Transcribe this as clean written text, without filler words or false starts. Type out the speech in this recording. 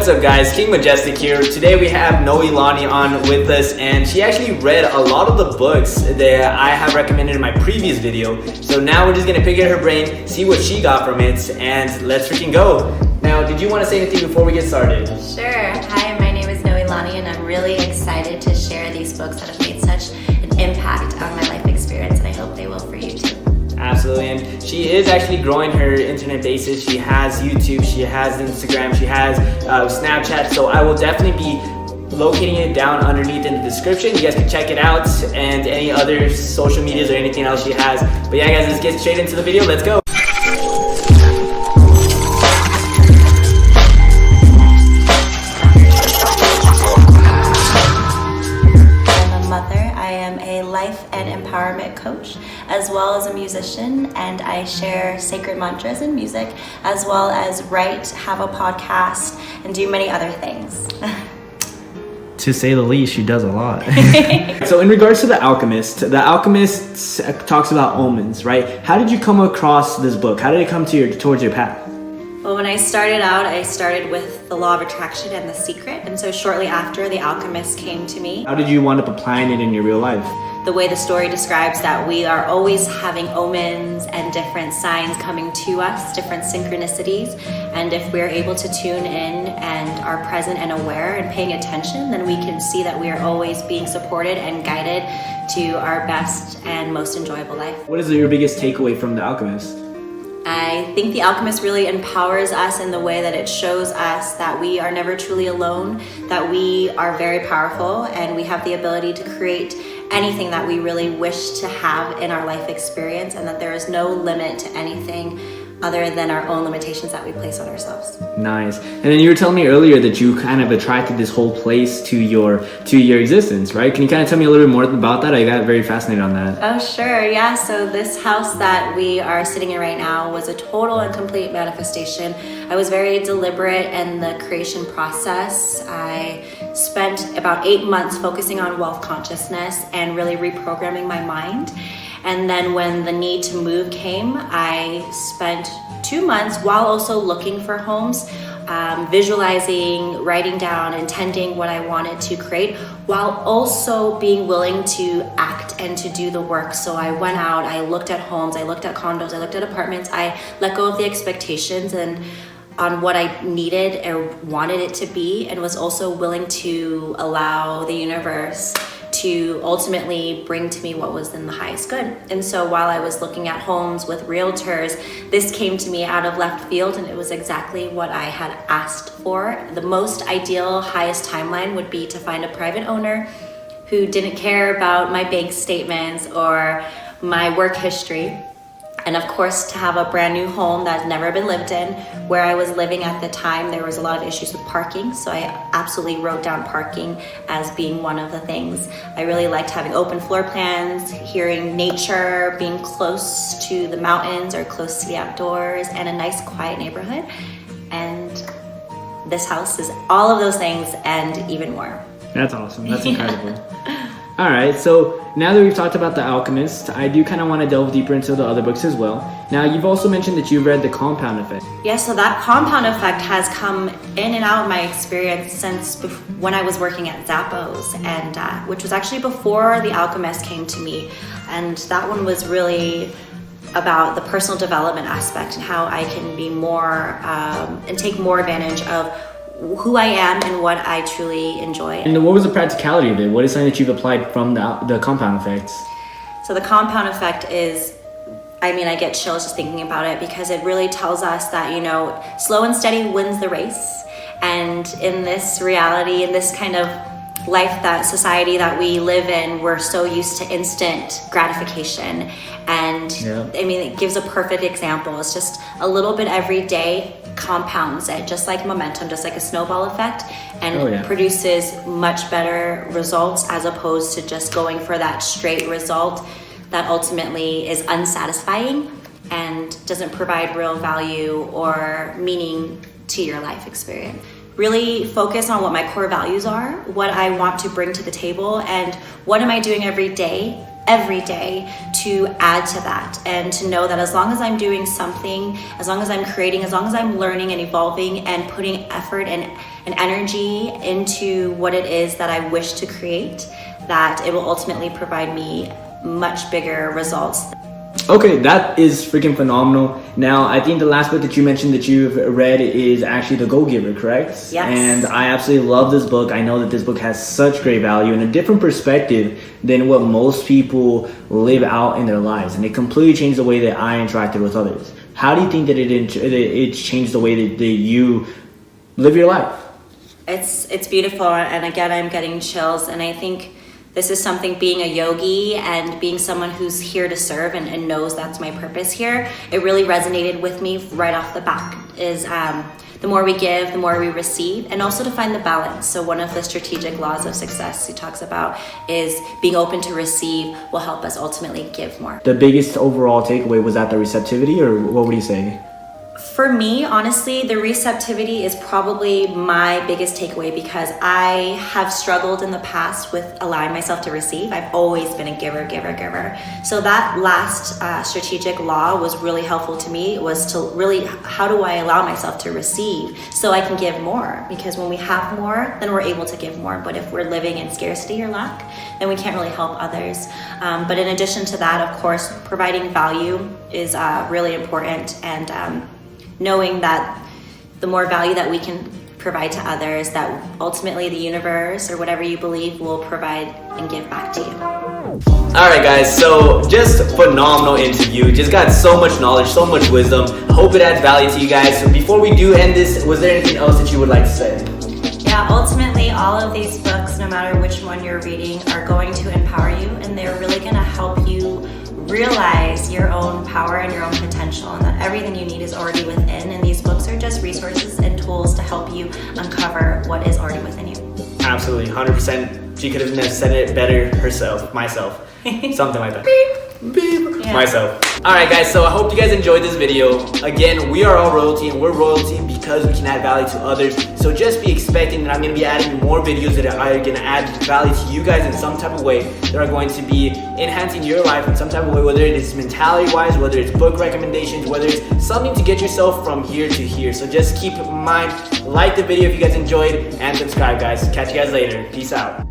What's up guys, King Majestic here. Today we have Noelani on with us, and she actually read a lot of the books that I have recommended in my previous video. So now we're just gonna pick at her brain, see what she got from it, and let's freaking go. Now, did you want to say anything before we get started? Sure. Hi, my name is Noelani, and I'm really excited to share these books that have made such an impact on my life experience, and I hope they will for you too. Absolutely, and she is actually growing her internet basis. She has YouTube, she has Instagram, she has Snapchat, so I will definitely be locating it down underneath in the description. You guys can check it out, and any other social medias or anything else she has. But yeah guys, let's get straight into the video. Let's go. Life and empowerment coach, as well as a musician, and I share sacred mantras and music, as well as write, have a podcast, and do many other things. To say the least, she does a lot. So in regards to The Alchemist talks about omens, right? How did you come across this book? How did it come to towards your path? Well, when I started out, I started with the Law of Attraction and The Secret, and so shortly after, The Alchemist came to me. How did you wind up applying it in your real life? The way the story describes that we are always having omens and different signs coming to us, different synchronicities, and if we're able to tune in and are present and aware and paying attention, then we can see that we are always being supported and guided to our best and most enjoyable life. What is your biggest takeaway from The Alchemist? I think The Alchemist really empowers us in the way that it shows us that we are never truly alone, that we are very powerful, and we have the ability to create anything that we really wish to have in our life experience, and that there is no limit to anything other than our own limitations that we place on ourselves. Nice. And then you were telling me earlier that you kind of attracted this whole place to your existence, right? Can you kind of tell me a little bit more about that? I got very fascinated on that. Oh, sure. Yeah. So this house that we are sitting in right now was a total and complete manifestation. I was very deliberate in the creation process. I spent about 8 months focusing on wealth consciousness and really reprogramming my mind. And then when the need to move came, I spent 2 months while also looking for homes, visualizing, writing down, intending what I wanted to create, while also being willing to act and to do the work. So I went out, I looked at homes, I looked at condos, I looked at apartments, I let go of the expectations and on what I needed or wanted it to be, and was also willing to allow the universe to ultimately bring to me what was in the highest good. And so while I was looking at homes with realtors, this came to me out of left field, and it was exactly what I had asked for. The most ideal, highest timeline would be to find a private owner who didn't care about my bank statements or my work history. And of course, to have a brand new home that's never been lived in. Where I was living at the time, there was a lot of issues with parking, so I absolutely wrote down parking as being one of the things. I really liked having open floor plans, hearing nature, being close to the mountains or close to the outdoors, and a nice quiet neighborhood. And this house is all of those things and even more. That's awesome. That's incredible. All right, so now that we've talked about The Alchemist, I do kind of want to delve deeper into the other books as well. Now, you've also mentioned that you've read The Compound Effect. Yeah, so that compound effect has come in and out of my experience since when I was working at Zappos, and which was actually before The Alchemist came to me. And that one was really about the personal development aspect and how I can be more and take more advantage of who I am and what I truly enjoy. And what was the practicality of it? What is something that you've applied from the compound effects? So the compound effect is, I mean, I get chills just thinking about it, because it really tells us that, you know, slow and steady wins the race. And in this reality, in this kind of life, that society that we live in, we're so used to instant gratification. And yeah. I mean, it gives a perfect example. It's just a little bit every day compounds it, just like momentum, just like a snowball effect, and produces much better results, as opposed to just going for that straight result that ultimately is unsatisfying and doesn't provide real value or meaning to your life experience. Really focus on what my core values are, what I want to bring to the table, and what am I doing every day to add to that, and to know that as long as I'm doing something, as long as I'm creating, as long as I'm learning and evolving and putting effort and an energy into what it is that I wish to create, that it will ultimately provide me much bigger results. Okay, that is freaking phenomenal. Now, I think the last book that you mentioned that you've read is actually The Go-Giver, correct? Yes. And I absolutely love this book. I know that this book has such great value and a different perspective than what most people live out in their lives. And it completely changed the way that I interacted with others. How do you think that it changed the way that you live your life? It's beautiful, and again, I'm getting chills, and I think this is something, being a yogi and being someone who's here to serve and knows that's my purpose here, it really resonated with me right off the bat, is the more we give, the more we receive, and also to find the balance. So one of the strategic laws of success he talks about is being open to receive will help us ultimately give more. The biggest overall takeaway, was that the receptivity, or what would you say? For me, honestly, the receptivity is probably my biggest takeaway, because I have struggled in the past with allowing myself to receive. I've always been a giver. So that last strategic law was really helpful to me. It was to really, how do I allow myself to receive so I can give more? Because when we have more, then we're able to give more. But if we're living in scarcity or lack, then we can't really help others. But in addition to that, of course, providing value is really important, and knowing that the more value that we can provide to others, that ultimately the universe or whatever you believe will provide and give back to you. All right, guys, so just phenomenal interview. Just got so much knowledge, so much wisdom. Hope it adds value to you guys. So before we do end this, was there anything else that you would like to say? Yeah, ultimately, all of these books, no matter which one you're reading, are going to empower you, and they're really going to help you realize your own power and your own potential, and that everything you need is already within, and these books are just resources and tools to help you uncover what is already within you. Absolutely, 100%. She could have said it better herself, myself, something like that. Beep. Yeah. Myself. Alright guys, so I hope you guys enjoyed this video. Again, we are all royalty, and we're royalty because we can add value to others. So just be expecting that I'm going to be adding more videos that are going to add value to you guys in some type of way, that are going to be enhancing your life in some type of way, whether it is mentality wise, whether it's book recommendations, whether it's something to get yourself from here to here. So just keep in mind, like the video if you guys enjoyed, and subscribe guys. Catch you guys later. Peace out.